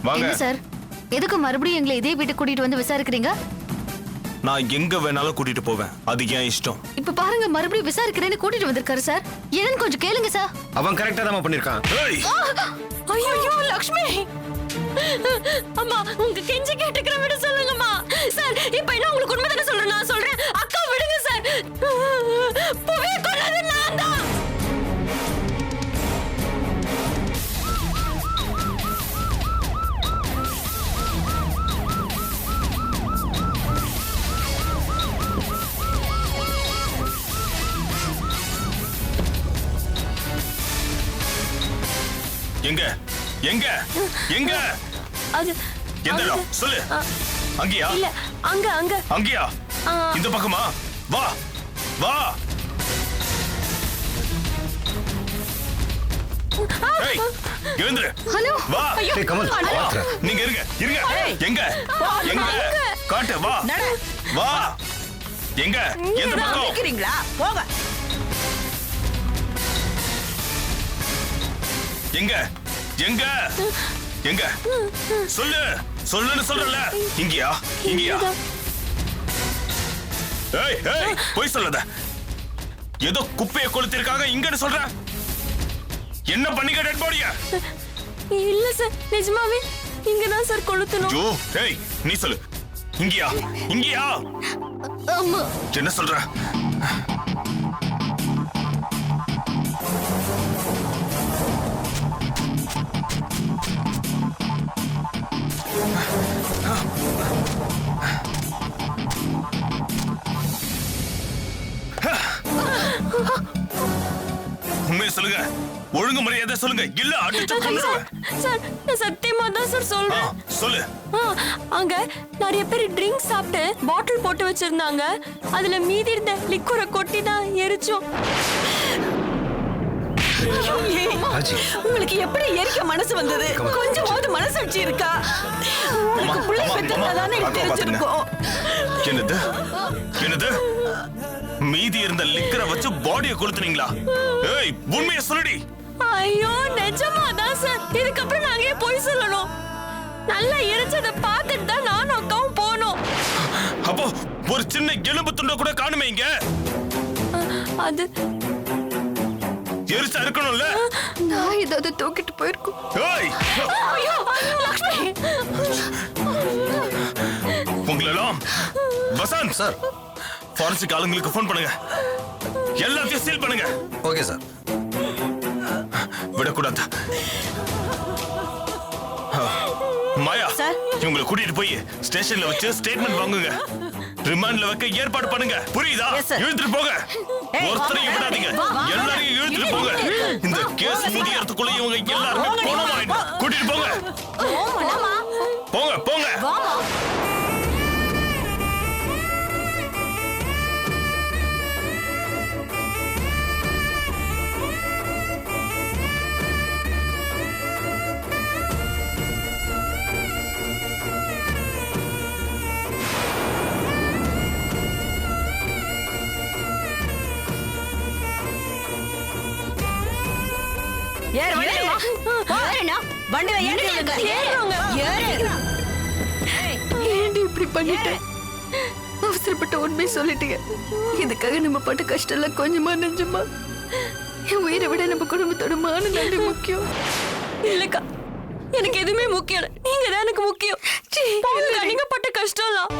வாங்க சார். எதுக்கு மறுபடியும் எங்களை இதே வீட்டுக்கு கூட்டிட்டு வந்து விசாரிக்கிறீங்க? நான் எங்க வேணாலும் கூட்டிட்டு போவேன், அது ஏன் இஷ்டம். இப்ப பாருங்க, மறுபடியும் விசாரிக்கிறேன்னு கூட்டிட்டு வந்திருக்காரு சார். என்னன்னு கொஞ்சம் கேளுங்க சார். அவன் கரெக்டா தான் பண்ணிருக்கான். ஐயோ லக்ஷ்மி, அம்மா உங்க கெஞ்சி கேட்டுக்கிற விட சொல்லுங்கம்மா. சார் இப்ப என்ன உங்களுக்கு உண்மை தானே சொல்றேன்? நான் சொல்றேன் அக்கா விடுங்க சார். புவிய கொல்லாத நான் தான். எங்க எங்க எங்க அது எந்த இடம் சொல்லு. அங்கயா? இல்ல அங்க அங்க. அங்கயா? இந்த பக்கமா? வா வா. ஏய் எழுந்துரு. ஹலோ வா. ஏய் கமல் நீங்க இருங்க இருங்க. எங்க எங்க காட்டு. வா வா. எங்க எந்த பக்கம் நிக்கிறீங்களா? போங்க. எங்க எங்க எங்க சொல்லு சொல்லுன்னு சொல்றல. இங்கயா இங்கயா? ஏய் ஏய் போய் சொல்லாத. ஏதோ குப்பையை கொளுத்திருக்காங்க இங்கன்னு சொல்ற. என்ன பண்ணிக்க டெட் பாடியா? இல்ல சார், நிஜமாவே இங்க தான் சார் கொளுத்தணும். ஜோ ஏய் நீ சொல்லு. இங்கயா இங்கயா? ஆமா. என்ன சொல்ற? உண்மையை சொல்லுங்க, ஒழுங்கு மரியாதை சொல்லுங்க, இல்ல அடிச்சு கொன்னுடுவேன். சார் நான் சத்தியமா தான் சார் சொல்றேன். சொல்லு. அங்க நிறைய பேர் ட்ரிங்க் சாப்பிட்டு பாட்டில் போட்டு வச்சிருந்தாங்க. அதுல மீதி இருந்த லிக்வரை கொட்டி தான் எரிச்சோம். உங்களுக்கு எப்படி எரிக்க மனசு வந்தது? கொஞ்சமாவது மனசாட்சி இருக்கா? உங்களுக்கு புள்ளை பெற்றதானே தெரிஞ்சிருக்கும். என்னது என்னது? மீதி இருந்த லிக்கரை வச்சு பாடியை கொளுத்துனீங்களா? ஏய் உண்மையை சொல்லுடி. ஐயோ நிஜமா தான் சார். இதுக்கப்புறம் நாங்க ஏன் போய் சொல்லணும்? நல்லா எரிச்சதை பார்த்துட்டு தான் நானும் அக்காவும் போனோம். அப்போ ஒரு சின்ன எலும்பு துண்ட கூட காணுமே இங்க. அது எரிச்சா இருக்கணும்ல. நான் ஏதாவது தூக்கிட்டு போயிருக்கோம். ஏய் ஐயோ லக்ஷ்மி. உங்களெல்லாம் வசந்த் சார் ஃபாரன்சிக் ஆளுங்களுக்கு ஃபோன் பண்ணுங்க, எல்லாத்தையும் சீல் பண்ணுங்க. Okay sir. விடக்கூடாது. மாயா இவங்களை கூட்டிட்டு போய் ஸ்டேஷன்ல வச்சு ஸ்டேட்மெண்ட் வாங்குங்க. ரிமாண்ட்ல வைக்க ஏற்பாடு பண்ணுங்க, புரியுதா? இழுத்துட்டு போங்க, ஒருத்தரையும் விடாதீங்க, எல்லாரையும் இழுத்துட்டு போங்க. இந்த கேஸ் முடியறதுக்குள்ள இவங்க எல்லாருமே போனோம். கூட்டிட்டு போங்க போங்க போங்க. இப்படி பண்ணிட்டேன். அவசரப்பட்ட உண்மை சொல்லிட்டீங்க. இதுக்காக நம்ம பட்ட கஷ்டம் எல்லாம் கொஞ்சமா நெஞ்சமா? என் உயிரை விட நம்ம குடும்பத்தோட மான நன்றி முக்கியம். இல்லக்கா, எனக்கு எதுவுமே முக்கியம் இல்ல. நீங்க தான் எனக்கு முக்கியம். நீங்க பட்ட கஷ்டம்லாம்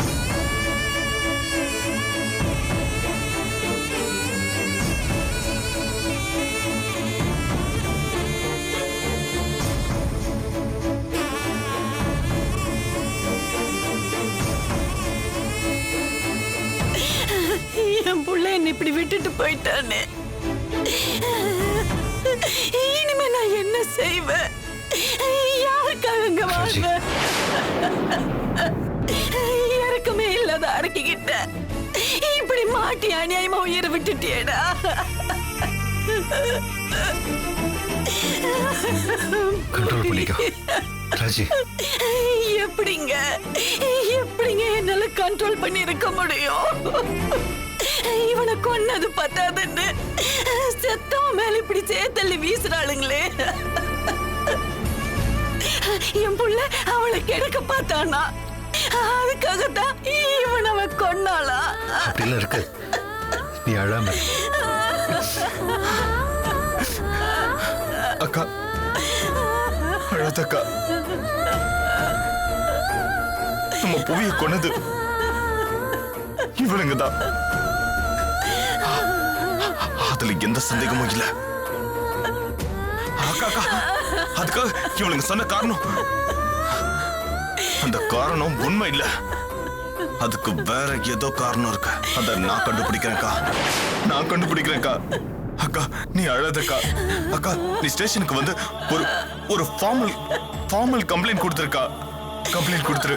என் புள்ள என்ன இப்படி விட்டுட்டு போயிட்டானே. இனிமே நான் என்ன செய்வேன்? யாருக்காக இங்க வாழ்வேன்? இறக்கமே இல்லாத அடக்கிக்கிட்ட இப்படி மாட்டி அநியாயமா உயிரை விட்டுட்டியேடா. கண்ட்ரோல் பண்ணிக்கோ ராஜி. எப்படிங்க எப்படிங்க என்னால கண்ட்ரோல் பண்ணி இருக்க முடியும்? அவளை கொன்னது பத்தாதுன்னு செத்தவன் மேல இப்படி சேத்தள்ளி வீசுறாளுங்களே. என் புள்ள அவளை கெடுக்க பார்த்தானா, அதுக்காகத்தான் இவன் அவன் கொன்னாளா? அப்படிலாம் இருக்கு, நீ அழாம. அக்கா அழாதக்கா. நம்ம புவிய கொன்னது இவனுங்க தான். அதுல எந்த சந்தேகமும் இல்ல. அக்கா அக்கா, அதுக்காக இவனுங்க சொன்ன காரணம், அந்த காரணம் உண்மை இல்ல. அதுக்கு வேற ஏதோ காரணம் இருக்கு. அத நான் கண்டுபிடிக்கிறேன்க்கா, நான் கண்டுபிடிக்கிறேன்க்கா. அக்கா நீ அழாதக்கா. அக்கா நீ ஸ்டேஷனுக்கு வந்து ஒரு ஃபார்மல் கம்ப்ளைண்ட் கொடுத்துருக்கா. கம்ப்ளைண்ட் கொடுத்துரு.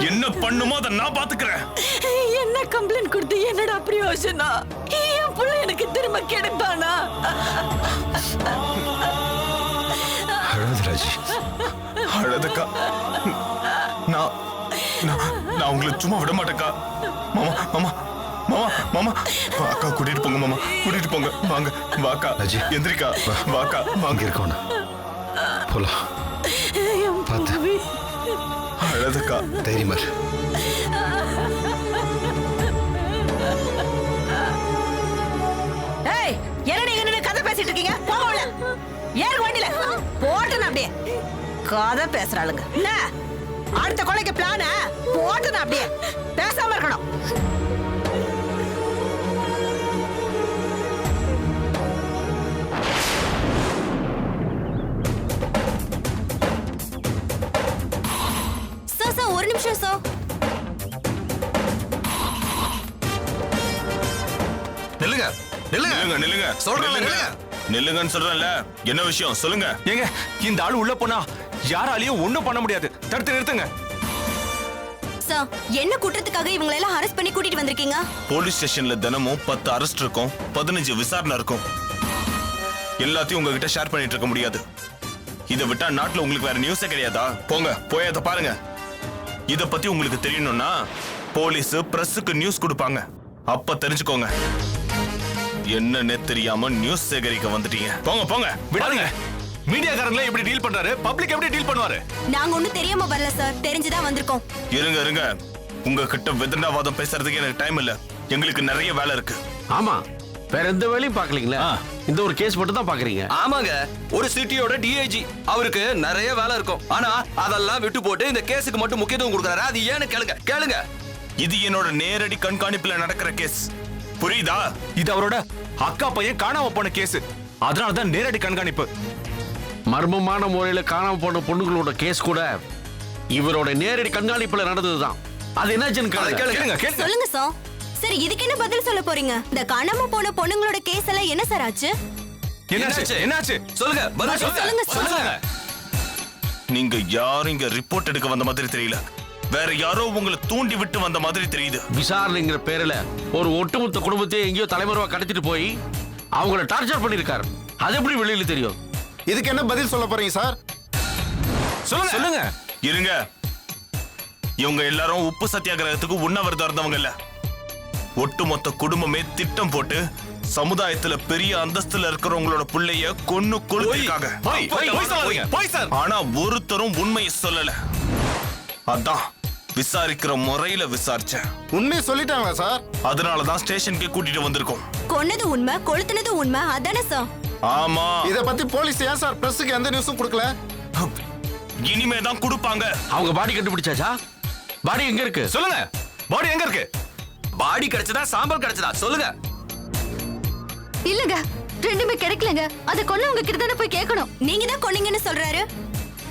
என்ன பண்ணுமோ அதை நான் பாத்துக்கிறேன். என்ன கம்ப்ளைண்ட் கொடுத்து என்னடா பிரயோஜனம்? என் புள்ள எனக்கு திரும்ப கிடைப்பானா? அழாத ராஜி. அழாதக்கா. நான் நான் உங்களை சும்மா விட மாட்டேக்கா. மாமா மாமா மாமா மாமா, அக்கா கூட்டிட்டு போங்க மாமா, கூட்டிட்டு போங்க. வாங்க வாக்கா. ராஜி எந்திரிக்கா. வாக்கா வாங்க. அங்க இருக்கோண்ணா, போலாம். பார்த்து அழாதக்கா. தைரியமா இரு. ஏய், என்ன நீங்க நின்னு கதை பேசிட்டு இருக்கீங்க? போகல. ஏறு வண்டியில. போட்டுன அப்படியே. கதை பேசுறாளுங்க. என்ன? அடுத்த கொலைக்கு பிளான போட்டுன அப்படியே. பேசாம இருக்கணும். சார் ஒரு நிமிஷம் சார். நில்லுங்க நில்லுங்க நில்லுங்க நில்லுங்க சொல்றேன், நில்லுங்க. நில்லுங்க. நில்லுங்கன்னு சொல்றேன்ல. என்ன விஷயம் சொல்லுங்க. ஏங்க இந்த ஆளு உள்ள போனா யாராலையும் ஒண்ணும் பண்ண முடியாது. தடுத்து நிறுத்துங்க. சார் என்ன குற்றத்துக்காக இவங்களை எல்லாம் அரெஸ்ட் பண்ணி கூட்டிட்டு வந்திருக்கீங்க? போலீஸ் ஸ்டேஷன்ல தினமும் 10 அரெஸ்ட் இருக்கும், 15 விசாரணை இருக்கும். எல்லாத்தையும் உங்ககிட்ட ஷேர் பண்ணிட்டு இருக்க முடியாது. இதை விட்டா நாட்டுல உங்களுக்கு வேற நியூஸே கிடையாதா? போங்க போய் அதை பாருங்க. இத பத்தி உங்களுக்கு தெரியணும்னா போலீஸ் பிரஸ்ஸுக்கு நியூஸ் கொடுப்பாங்க. அப்ப தெரிஞ்சுக்கோங்க. என்னன்னே தெரியாம நியூஸ் சேகரிக்க வந்துட்டீங்க. போங்க போங்க. விடாதீங்க. மீடியாக்காரங்களே எப்படி டீல் பண்றாரு, பப்ளிக் எப்படி டீல் பண்ணுவாரு? நாங்க ஒண்ணும் தெரியாம வரல சார், தெரிஞ்சுதான் வந்திருக்கோம். இருங்க இருங்க. உங்ககிட்ட விதண்டாவாதம் பேசுறதுக்கு எனக்கு டைம் இல்ல. எங்களுக்கு நிறைய வேலை இருக்கு. ஆமா, வேற எந்த வேலையும் பாக்கலீங்களா? இந்த ஒரு கேஸ் மட்டும் தான் பாக்குறீங்க. ஆமாங்க, ஒரு சிட்டியோட டிஐஜி, அவருக்கு நிறைய வேலை இருக்கும். ஆனா அதெல்லாம் விட்டு போட்டு இந்த கேஸுக்கு மட்டும் முக்கியத்துவம் கொடுக்கறாரு. அது ஏன்னு கேளுங்க கேளுங்க. இது என்னோட நேரடி கண்காணிப்புல நடக்கிற கேஸ், புரியுதா? இது அவரோட அக்கா பையன் காணாம போன கேஸ். அதனாலதான் நேரடி கண்காணிப்பு. மர்மமான முறையில காணாம போன பொண்ணுங்களோட கேஸ் கூட இவரோட நேரடி கண்காணிப்புல நடந்ததுதான். அது என்னாச்சுன்னு கேளுங்க. சொல்லுங்க சார். சரி இதுக்கு என்ன பதில் சொல்ல போறீங்க? இந்த காணாம போன பொண்ணுங்களோட கேஸ் எல்லாம் என்ன சார் ஆச்சு? என்னாச்சு என்னாச்சு சொல்லுங்க, பதில் சொல்லுங்க சொல்லுங்க. சார். நீங்க யாரும் இங்க ரிப்போர்ட் எடுக்க வந்த மாதிரி தெரியல. வேற யாரோ உங்களை தூண்டி விட்டு வந்த மாதிரி தெரியுது. விசாரணைங்கிற பேர்ல ஒரு ஒட்டுமொத்த குடும்பத்தையே எங்கேயோ தலைமறைவா கடத்திட்டு போய் அவங்கள டார்ச்சர் பண்ணிருக்காரு. அது எப்படி வெளியில தெரியும்? இதுக்கு என்ன பதில் சொல்ல போறீங்க சார்? சொல்லுங்க சொல்லுங்க. இருங்க. இவங்க எல்லாரும் உப்பு சத்தியாகிரகத்துக்கு உண்ணாவிரதம் இருந்தவங்க இல்ல. ஒட்டுமொத்த குடும்பமே திட்டம் போட்டு சமுதாயத்துல பெரிய அந்தஸ்துல இருக்கிறவங்களோட பிள்ளைய கொன்னு கொளுத்திருக்காங்க. ஆனா ஒருத்தரும் உண்மையை சொல்லல. அதான் விசாரிக்கிற முறையில விசாரிச்சேன். உண்மையை சொல்லிட்டாங்களா சார்? அதனாலதான் ஸ்டேஷனுக்கு கூட்டிட்டு வந்திருக்கோம். கொன்னது உண்மை, கொளுத்துனது உண்மை, அதானே சார்? ஆமா. இத பத்தி போலீஸ் ஏன் சார் பிரஸ்க்கு எந்த நியூஸும் கொடுக்கல? இனிமே தான் கொடுப்பாங்க. அவங்க பாடி கண்டுபிடிச்சாச்சா? பாடி எங்க இருக்கு? சொல்லுங்க. பாடி எங்க இருக்கு? பாடி கிடைச்சதா சாம்பல் கிடைச்சதா சொல்லுங்க. இல்லங்க, ரெண்டுமே கிடைக்கலங்க. அத கொன்னவங்க கிட்ட தானே போய் கேட்கணும். நீங்க தான் கொன்னீங்கன்னு சொல்றாரு.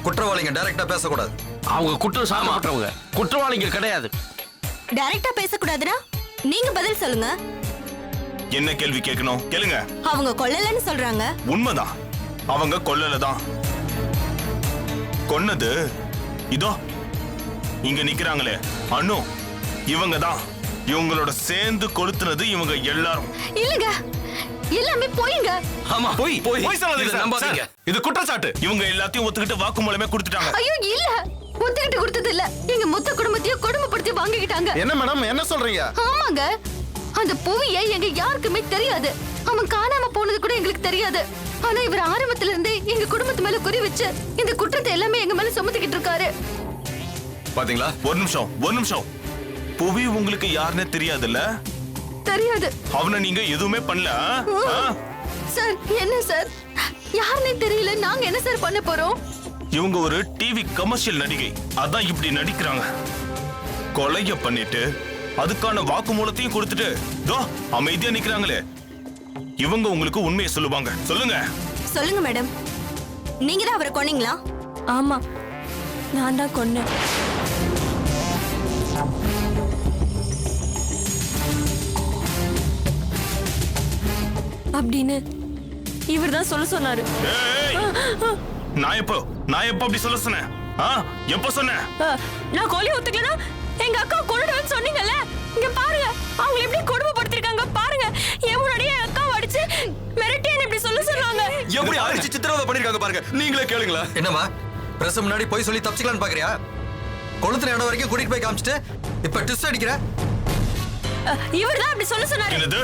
குற்றவாளிங்க டைரக்டா பேசக்கூடாது. அவங்க குற்றம் சாட்டப்பட்டவங்க, குற்றவாளிங்க கிடையாது. டைரக்டா பேசக்கூடாதுன்னா நீங்க பதில் சொல்லுங்க. என்ன கேள்வி கேட்கணும் கேளுங்க. அவங்க கொல்லலன்னு சொல்றாங்க. உண்மைதான், அவங்க கொல்லலதான். கொன்னது இதோ இங்க நிக்கிறாங்களே அனு, இவங்க தான். இவங்களோட சேர்ந்து கொளுத்துனது இவங்க எல்லாரும். இல்லங்க, எல்லாமே போயிங்க. ஆமா, போய் போய் சொல்லாதீங்க இதை சார். நம்பாதீங்க. இது குற்றச்சாட்டு. இவங்க எல்லாத்தையும் ஒத்துக்கிட்டு வாக்குமூலமே கொடுத்துட்டாங்க. ஐயோ இல்ல, ஒத்துக்கிட்டு கொடுத்தது இல்ல. எங்க மொத்த குடும்பத்தையும் கொடுமைப்படுத்தி வாங்கிக்கிட்டாங்க. என்ன மேடம் என்ன சொல்றீங்க? ஆமாங்க, அந்த புவியை எங்க யாருக்குமே தெரியாது. அவன் காணாம போனது கூட எங்களுக்கு தெரியாது. ஆனா இவர் ஆரம்பத்துல இருந்தே எங்க குடும்பத்து மேல குறி வச்சு இந்த குற்றத்தை எல்லாமே எங்க மேல சுமத்திக்கிட்டு இருக்காரு. பாத்தீங்களா? ஒரு நிமிஷம். புவி உங்களுக்கு யாருன்னு தெரியாதுல்ல? தெரியாது. அவனை நீங்க எதுவுமே பண்ணல. சார் என்ன சார், யாருன்னே தெரியல, நாங்க என்ன சார் பண்ண போறோம்? இவங்க ஒரு டிவி கமர்ஷியல் நடிகை, அதான் இப்படி நடிக்கிறாங்க. கொலைய பண்ணிட்டு அதுக்கான வாக்குமூலத்தையும் கொடுத்துட்டு தோ அமைதியா நிக்கிறாங்களே, இவங்க உங்களுக்கு உண்மையை சொல்லுவாங்க. சொல்லுங்க மேடம், நீங்க தான் அவரை கொன்னீங்களா? ஆமா, நான் தான் கொன்னேன். அப்படின்னு இவர் தான் சொல்ல சொன்னாரு. நான் எப்போ அப்படி சொல்ல சொன்னேன்? எப்போ சொன்னேன்? நான் கொலை ஒத்துக்கலனா எங்க அக்கா கொன்னுடுவேன்னு சொன்னீங்கல்ல. இங்க பாருங்க, அவங்க எப்படி கொடுமைப்படுத்திருக்காங்க பாருங்க. என் முன்னாடியே அக்கா அடிச்சு மிரட்டி என்ன இப்படி சொல்ல சொன்னாங்க. எப்படி அடிச்சு சித்திரவதை பண்ணிருக்காங்க பாருங்க. நீங்களே கேளுங்களா. என்னம்மா பிரஸ் முன்னாடி போய் சொல்லி தப்பிச்சுக்கலான்னு பாக்குறியா? கொளுத்துற இடம் வரைக்கும் கூட்டிட்டு போய் காமிச்சிட்டு இப்ப ட்விஸ்ட் அடிக்கிற. இவர் தான் அப்படி சொல்ல சொன்னாரு. என்னது?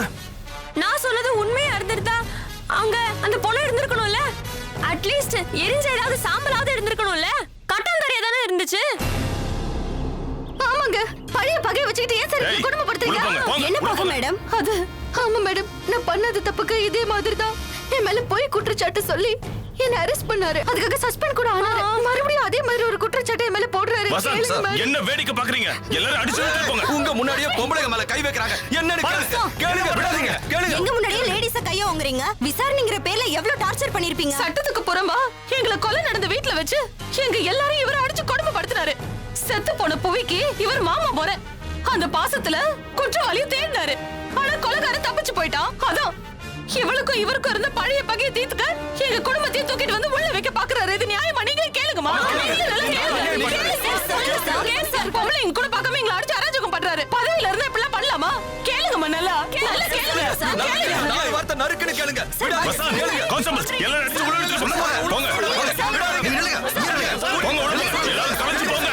நான் சொன்னது உண்மையா இருந்திருந்தா அவங்க அந்த பொண்ணு இருந்திருக்கணும்ல. அட்லீஸ்ட் எரிஞ்ச ஏதாவது சாம்பலாவது இருந்திருக்கணும்ல. கட்டாந்தரையா தானே இருந்துச்சு. ஆமாங்க, பழைய பகையை வச்சுக்கிட்டு ஏன் சார் குடும்பப்படுத்துறீங்க? என்ன பகை மேடம்? அது ஆமா மேடம், நான் பண்ணது தப்புக்கு இதே மாதிரி தான் என் மேல போய் குற்றச்சாட்டு சொல்லி என்ன அரெஸ்ட் பண்ணாரு. அதுக்காக சஸ்பெண்ட் கூட ஆனாரு. மறுபடியும் அதே மாதிரி ஒரு குற்றச்சாட்டு என் மேல போடுறாரு. என்ன வேடிக்கை பாக்குறீங்க? எல்லாரும் அடிச்சு போங்க. உங்க முன்னாடியே பொம்பளைங்க மேல கை வைக்கறாங்க. என்னன்னு கேளுங்க. விடாதீங்க. கேளுங்க. எங்க முன்னாடியே லேடிஸ கைய ஓங்குறீங்க. விசாரணைங்கற பேர்ல எவ்வளவு டார்ச்சர் பண்ணிருப்பீங்க? சட்டத்துக்கு புறம்பா எங்களை கொலை நடந்த வீட்ல வச்சு எங்க எல்லாரும் இவரை அடிச்சு கொடுமைப்படுத்தினாரு. செத்து போன புவிக்கு இவர் மாமா போற அந்த பாசத்துல குற்றவாளியை தேர்ந்தாரு. ஆனா கொலைகாரன் தப்பிச்சு போயிட்டான். அதான் இவளுக்கும் இவருக்கும் இருந்த பழைய பகையை தீர்த்துக்க எங்க குடும்பத்தையும் தூக்கிட்டு வந்து உள்ள வைக்க பாக்குறாரு. இது நியாயமா? நீங்களே கேளுங்கம்மா. பொம்பளை எங்க கூட பார்க்காம எங்களை அடிச்சு அராஜகம் பண்றாரு. பதவியில இருந்தா இப்படிலாம் பண்ணலாமா? கேளுங்கம்மா, நல்லா கேளுங்க. நாலு வார்த்தை நறுக்குன்னு கேளுங்க. கான்ஸ்டபிள்ஸ் எல்லாரும் அடிச்சு உள்ள இழுத்துட்டு போங்க. போங்க உள்ள. எல்லாரும் கலந்து போங்க.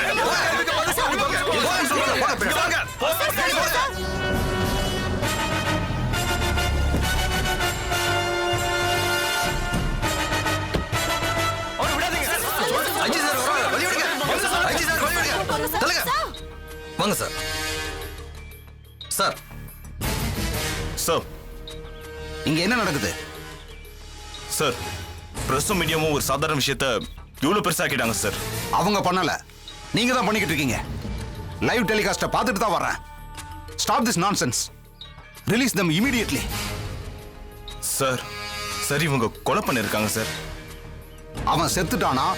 வாங்க சார். சார் சார், இங்க என்ன நடக்குது? சார், பிரஸும் மீடியாவும் ஒரு சாதாரண விஷயத்தை இவ்வளவு பெருசாக்கிட்டாங்க சார். அவங்க பண்ணல, நீங்க தான் பண்ணிக்கிட்டு இருக்கீங்க. லைவ் டெலிகாஸ்ட பார்த்துட்டு தான் வர்றேன். Stop this nonsense. Release them immediately. Sir, சரி, இவங்க கொலை பண்ணிருக்காங்க சார். அவன் செத்துட்டானா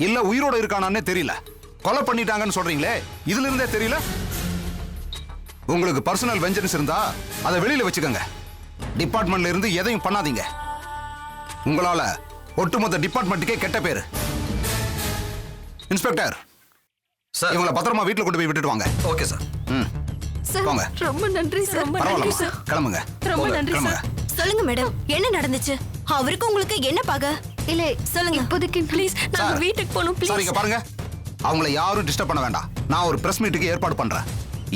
இல்ல உயிரோட இருக்கானான்னே தெரியல. கொலை பண்ணிட்டாங்கன்னு சொல்றீங்களே, இதுல இருந்தே தெரியல. உங்களுக்கு பர்சனல் வெஞ்சன்ஸ் இருந்தா அதை வெளியில வச்சுக்கோங்க. டிபார்ட்மெண்ட்ல இருந்து எதையும் பண்ணாதீங்க. உங்களால ஒட்டுமொத்த டிபார்ட்மெண்ட்டுக்கே கெட்ட பேரு. இன்ஸ்பெக்டர் சார், இவங்களை பத்திரமா வீட்டுல கொண்டு போய் விட்டுட்டு வாங்க. Okay sir. சார், போங்க. ரொம்ப நன்றி சார். ரொம்ப நன்றி பரவாயில்ல, சார். கிளம்புங்க. ரொம்ப நன்றி கிளம்புங்க. சார். சொல்லுங்க மேடம், என்ன நடந்துச்சு? அவருக்கு உங்களுக்கு என்ன பகை? இல்ல சொல்லுங்க. இப்போதைக்கு ப்ளீஸ், நாங்க சார், வீட்டுக்கு போணும் சார், ப்ளீஸ். இங்க பாருங்க, அவங்கள யாரும் டிஸ்டர்ப் பண்ண வேண்டாம். நான் ஒரு பிரஸ் மீட்டுக்கு ஏற்பாடு பண்றேன்.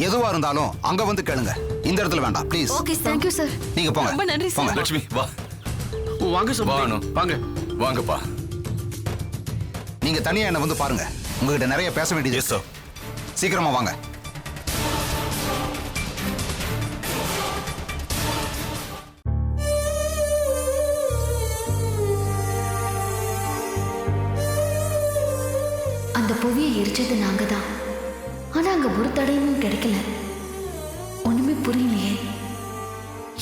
எதுவா இருந்தாலும் அங்க வந்து கேளுங்க. இந்த இடத்துல வேண்டாம் please. Okay sir. Thank you sir. நீங்க போங்க. ரொம்ப நன்றி சார். போங்க. லட்சுமி வா. வாங்க சார். வாணு. வாங்க. வாங்கப்பா. நீங்க தனியா என்ன வந்து பாருங்க. உங்ககிட்ட நிறைய பேச வேண்டியது. Yes sir. சீக்கிரமா வாங்க. அந்த புவியை எரிச்சது நாங்க தான். ஆனா அங்க ஒரு தடயமும் கிடைக்கல. ஒண்ணுமே புரியலையே,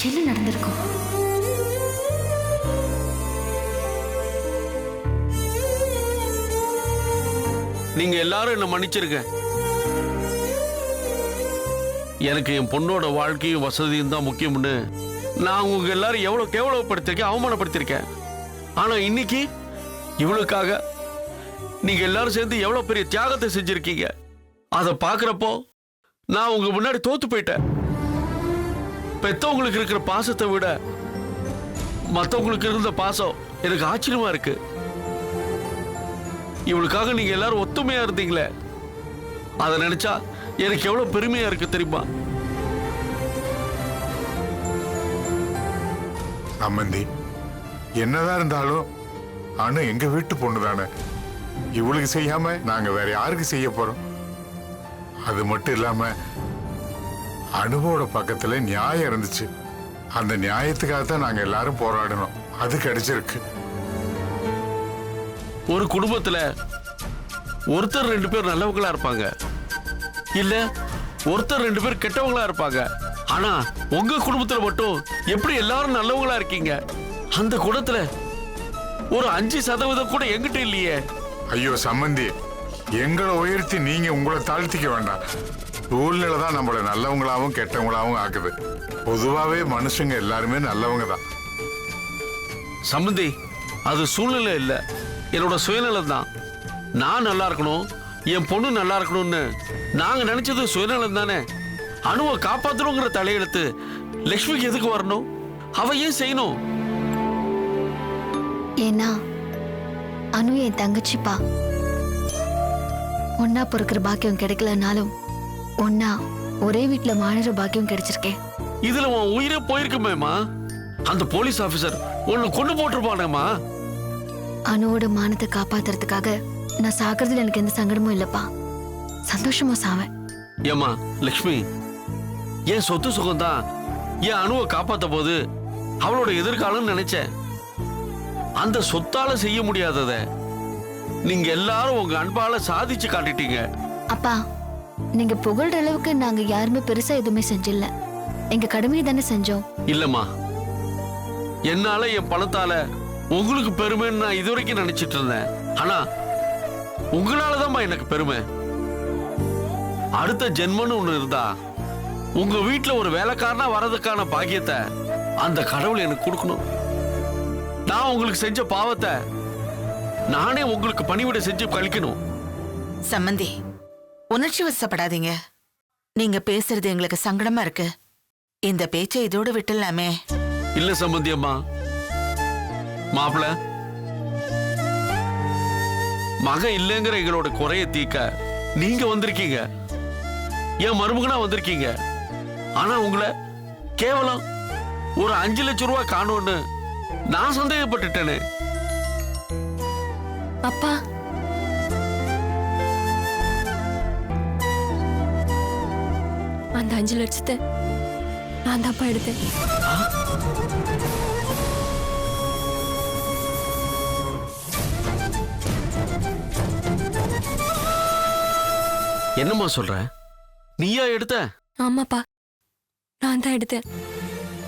என்ன நடந்திருக்கும்? நீங்க எல்லாரும் என்ன மன்னிச்சிருங்க. எனக்கு என் பொண்ணோட வாழ்க்கையும் வசதியும் தான் முக்கியம்னு நான் உங்க எல்லாரும் எவ்வளவு கேவலப்படுத்திருக்கேன், அவமானப்படுத்திருக்கேன். ஆனா இன்னைக்கு இவளுக்காக நீங்க எல்லாரும் சேர்ந்து எவ்வளவு பெரிய தியாகத்தை செஞ்சிருக்கீங்க. அதை பாக்குறப்போ நான் உங்க முன்னாடி தோத்து போயிட்டேன். பெத்தவங்களுக்கு இருக்கிற பாசத்தை விட மத்தவங்களுக்கு இருந்த பாசம் எனக்கு ஆச்சரியமா இருக்கு. இவளுக்காக நீங்க எல்லாரும் ஒத்துமையா இருந்தீங்களே, அதை நினைச்சா எனக்கு எவ்வளவு பெருமையா இருக்கு தெரியுமா? சம்பந்தி, என்னதான் இருந்தாலும் அனு எங்க வீட்டு பொண்ணு தானே. இவளுக்கு செய்யாம நாங்க வேற யாருக்கு செய்ய போறோம்? அது மட்டும் இல்லாம அனுவோட பக்கத்துல நியாயம் இருந்துச்சு. அந்த நியாயத்துக்காக தான் நாங்க எல்லாரும் போராடணும். அது கிடைச்சிருக்கு. ஒரு குடும்பத்துல ஒருத்தர் 2 பேர் நல்லவங்களா இருப்பாங்க, இல்ல ஒருத்தர் 2 பேர் கெட்டவங்களா இருப்பாங்க. ஆனா உங்க குடும்பத்துல மட்டும் எப்படி எல்லாரும் நல்லவங்களா இருக்கீங்க? அந்த குணத்துல ஒரு 5% கூட எங்கிட்ட இல்லையே. ஐயோ சம்பந்தி, எங்களை உயர்த்தி நீங்க உங்களை தாழ்த்திக்க வேண்டாம். சூழ்நிலை தான் நம்மள நல்லவங்களாவும் கெட்டவங்களாவும் ஆக்குது. பொதுவாவே மனுஷங்க எல்லாருமே நல்லவங்க தான். சம்பந்தி, அது சூழ்நிலை இல்ல, என்னோட சுயநலம் தான். நான் நல்லா இருக்கணும், என் பொண்ணு நல்லா இருக்கணும்னு நாங்க நினைச்சது சுயநலம் தானே. அணுவை காப்பாத்தணுங்கிற தலையெழுத்து லட்சுமிக்கு எதுக்கு வரணும்? அவ ஏன் செய்யணும்? ஏன்னா அனு என் தங்கச்சிப்பா. ஒன்னா பொறுக்கிற பாக்கியம் கிடைக்கலனாலும் ஒன்னா ஒரே வீட்டுல வாழற பாக்கியம் கிடைச்சிருக்கேன். இதுல உன் உயிரே போயிருக்குமேமா. அந்த போலீஸ் ஆபீசர் உன்னை கொண்டு போட்டிருப்பானேமா. அனுவோட மானத்தை காப்பாத்துறதுக்காக நான் சாகிறதுல எனக்கு எந்த சங்கடமும் இல்லப்பா. சந்தோஷமா சாவேன். ஏமா லட்சுமி, என் சொத்து சுகம்தான் என் அணுவை காப்பாத்த போது அவளோட எதிர்காலம் நினைச்சேன். அந்த சொத்தால செய்ய முடியாதத நீங்க எல்லாரும் உங்க அன்பால சாதிச்சு காட்டிட்டீங்க. அப்பா, நீங்க புகழ்ற அளவுக்கு நாங்க யாருமே பெருசா எதுவுமே செஞ்சில்ல. எங்க கடமையை தானே செஞ்சோம். இல்லம்மா, என்னால என் பணத்தால உங்களுக்கு பெருமைன்னு நான் இதுவரைக்கும் நினைச்சிட்டு இருந்தேன். ஆனா உங்களாலதான்மா எனக்கு பெருமை. அடுத்த ஜென்மன்னு ஒண்ணு இருந்தா உங்க வீட்டுல ஒரு வேலைக்காரனா வரதுக்கான பாக்கியத்தை அந்த கடவுள் எனக்கு கொடுக்கணும். நான் உங்களுக்கு செஞ்ச பாவத்தை நானே உங்களுக்கு பணிவிட செஞ்சு கழிக்கணும். சம்பந்தி, உணர்ச்சி வசப்படாதீங்க. நீங்க பேசுறது எங்களுக்கு சங்கடமா இருக்கு. இந்த பேச்சை இதோடு விட்டுலாமே. இல்ல சம்பந்தி அம்மா, மாப்பிள மகன் இல்லைங்கிற எங்களோட குறைய தீக்க நீங்க வந்திருக்கீங்க, என் மருமகனா வந்திருக்கீங்க. ஆனா உங்களை கேவலம் ஒரு 5 லட்சம் ரூபாய் காணும்னு நான் சந்தேகப்பட்டுட்டேனே. அப்பா, அந்த 5 லட்சத்தை நான் தான்ப்பா எடுத்தேன். என்னம்மா சொல்ற? நீயா எடுத்த? ஆமாப்பா, நான் தான் எடுத்தேன்.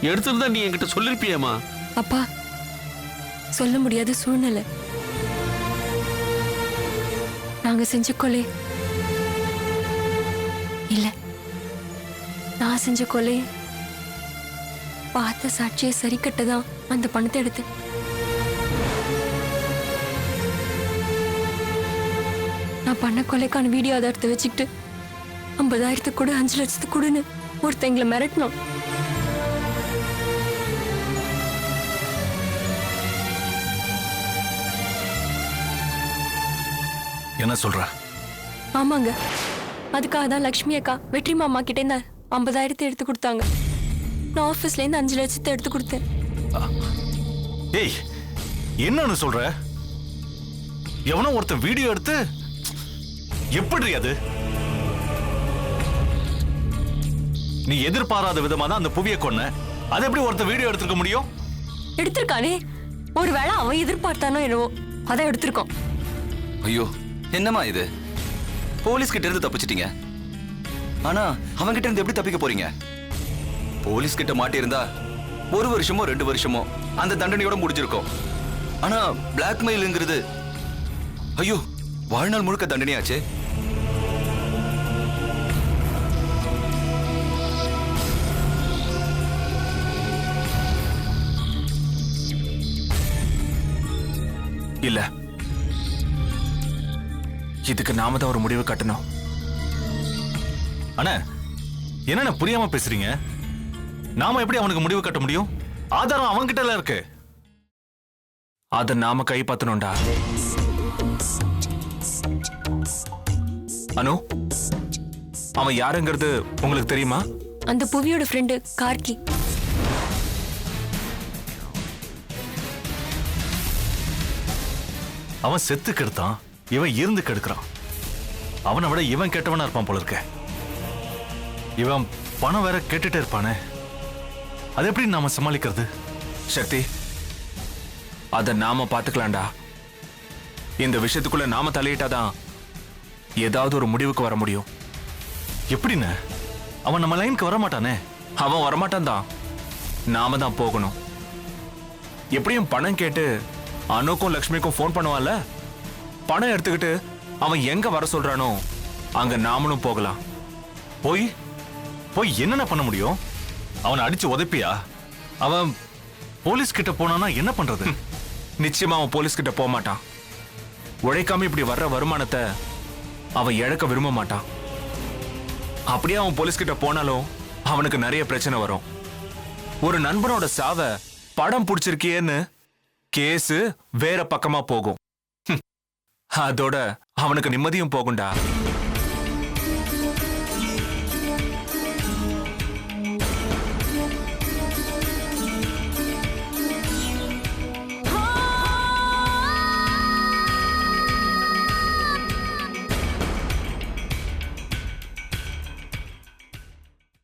எடுத்திருந்தா நீ என்கிட்ட சொல்லிருப்பியேமா. அப்பா, சொல்ல முடியாத சூழ்நிலை. நாங்க செஞ்ச கொலை இல்ல, நான் செஞ்ச கொலை பார்த்த சாட்சியை சரி கட்டதான் அந்த பணத்தை எடுத்தேன். நான் பண்ண கொலைக்கான வீடியோ ஆதாரத்தை வச்சுக்கிட்டு 50,000 கூட 5 லட்சத்துக்கு கூடன்னு ஒருத்தன் எங்களை மிரட்டணும். என்ன சொல்ற? ஆமாங்க, அதுக்காக தான் லக்ஷ்மி அக்கா வெற்றி மாமா கிட்டே இந்த 50,000 எடுத்து கொடுத்தாங்க. நான் ஆபீஸ்ல இருந்து 5 லட்சத்தை எடுத்து கொடுத்தேன். ஏய், என்னன்னு சொல்ற? எவனோ ஒருத்தன் வீடியோ எடுத்து எப்படி அது? நீ எதிர்பாராத விதமா தான் அந்த புவியை கொன்ன. அது எப்படி ஒருத்தன் வீடியோ எடுத்துக்க முடியும்? எடுத்திருக்கானே, ஒருவேளை அவன் எதிர்பார்த்தானோ என்னவோ, அதான் எடுத்திருக்கோம். ஐயோ, என்னம்மா இது? போலீஸ் கிட்ட இருந்து தப்பிச்சிட்டீங்க. ஆனா அவங்க கிட்ட இருந்து எப்படி தப்பிக்க போறீங்க? போலீஸ் கிட்ட மாட்டியிருந்தா 1 வருஷமோ 2 வருஷமோ அந்த தண்டனையோட முடிஞ்சிருக்கும். ஆனா பிளாக்மெயில்ங்கிறது ஐயோ வாழ்நாள் முழுக்க தண்டனையாச்சு. இல்ல, இதுக்கு நாம தான் ஒரு முடிவு கட்டணும். அண்ணா, என்ன புரியாம பேசுறீங்க? நாம எப்படி அவனுக்கு முடிவு கட்ட முடியும்? ஆதாரம் அவன்கிட்ட எல்லாம் இருக்கு. அத நாம கைப்பற்றணும்டா. அனு, அவன் யாருங்கிறது உங்களுக்கு தெரியுமா? அந்த புவியோட ஃப்ரெண்டு கார்கி. அவன் செத்து கெடுத்தான், இவன் இருந்து கெடுக்கிறான். அவனை விட இவன் கெட்டவனா இருப்பான் போல இருக்க. இவன் பணம் வேற கேட்டுட்டே இருப்பானே, அது எப்படி நாம சமாளிக்கிறது? சக்தி, அத நாம பாத்துக்கலாம்டா. இந்த விஷயத்துக்குள்ள நாம தலையிட்டாதான் ஏதாவது ஒரு முடிவுக்கு வர முடியும். எப்படின்னு? அவன் நம்ம லைனுக்கு வர மாட்டானே. அவன் வரமாட்டான் தான், நாம தான் போகணும். எப்படியும் பணம் கேட்டு அனுக்கும் லக்ஷ்மிக்கும் ஃபோன் பண்ணுவான்ல, பணம் எடுத்துக்கிட்டு அவன் எங்க வர சொல்றானோ அங்க நாமளும் போகலாம். போய் போய் என்னென்ன பண்ண முடியும்? அவனை அடிச்சு உதைப்பியா? அவன் போலீஸ் கிட்ட போனானா என்ன பண்றது? நிச்சயமா அவன் போலீஸ் கிட்ட போக மாட்டான். உழைக்காம இப்படி வர்ற வருமானத்தை அவன் இழக்க விரும்ப மாட்டான். அப்படியே அவன் போலீஸ் கிட்ட போனாலும் அவனுக்கு நிறைய பிரச்சனை வரும். ஒரு நண்பனோட சாவை படம் பிடிச்சிருக்கியேன்னு கேஸ் வேற பக்கமா போகும். அதோட அவனுக்கு நிம்மதியும் போகும்டா.